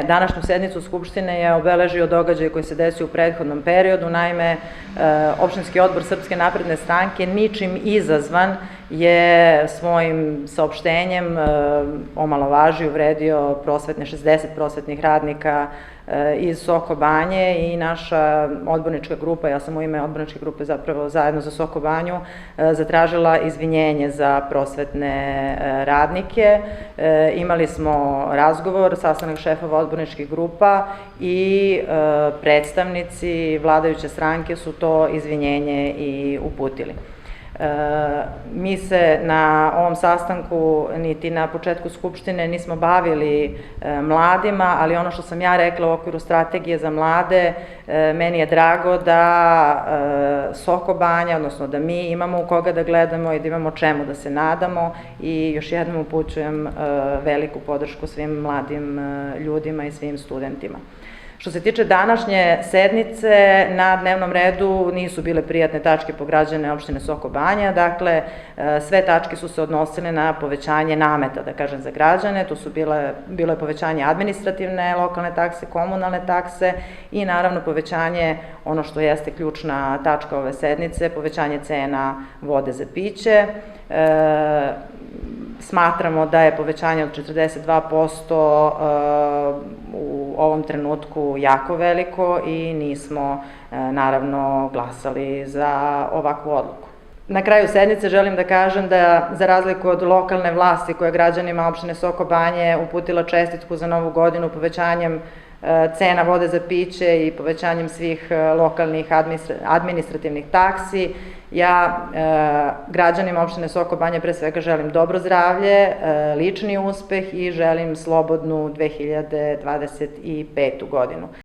Današnju sednicu Skupštine je obeležio događaj koji se desio u prethodnom periodu. Naime, opštinski odbor Srpske napredne stranke, ničim izazvan, je svojim saopštenjem omalovažio, uvredio 60 prosvetnih radnika iz Soko Banje i naša odbornička grupa, ja sam u ime odborničke grupe zapravo zajedno za Soko Banju, zatražila izvinjenje za prosvetne radnike. Imali smo razgovor, sastanak šefova odborničkih grupa i predstavnici vladajuće stranke su to izvinjenje i uputili. Mi se na ovom sastanku niti na početku Skupštine nismo bavili mladima, ali ono što sam ja rekla u okviru strategije za mlade, meni je drago da Soko Banja, odnosno da mi imamo u koga da gledamo i da imamo čemu da se nadamo, i još jednom upućujem veliku podršku svim mladim ljudima i svim studentima. Što se tiče današnje sednice, na dnevnom redu nisu bile prijatne tačke po građane opštine Soko Banja. Dakle, sve tačke su se odnosile na povećanje nameta, da kažem, za građane. Tu su bilo je povećanje administrativne lokalne takse, komunalne takse i naravno povećanje, ono što jeste ključna tačka ove sednice, povećanje cena vode za piće. Smatramo da je povećanje od 42% u ovom trenutku jako veliko i nismo naravno glasali za ovakvu odluku. Na kraju sednice želim da kažem da, za razliku od lokalne vlasti koja je građanima opštine Soko Banje uputila čestitku za Novu godinu povećanjem cena vode za piće i povećanjem svih lokalnih administrativnih taksi, ja građanima opštine Soko Banje pre svega želim dobro zdravlje, lični uspeh i želim slobodnu 2025. godinu.